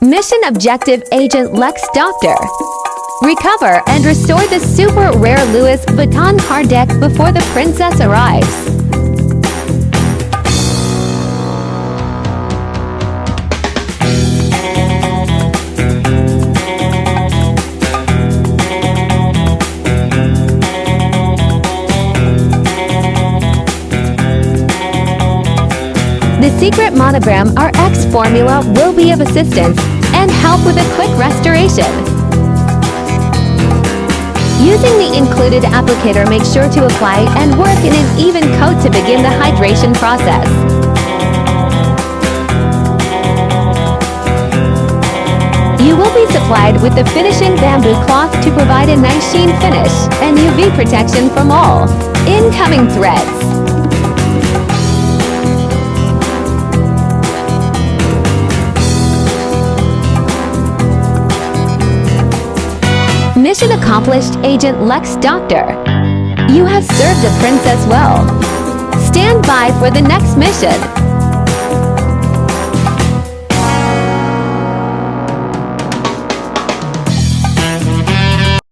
Mission Objective Agent LuxDR. Recover and restore the super rare Louis Vuitton card deck before the princess arrives. The secret monogram RX formula will be of assistance and help with a quick restoration. Using the included applicator, make sure to apply and work in an even coat to begin the hydration process. You will be supplied with the finishing bamboo cloth to provide a nice sheen finish and UV protection from all incoming threads. Mission accomplished, Agent LuxDR. You have served the princess well. Stand by for the next mission.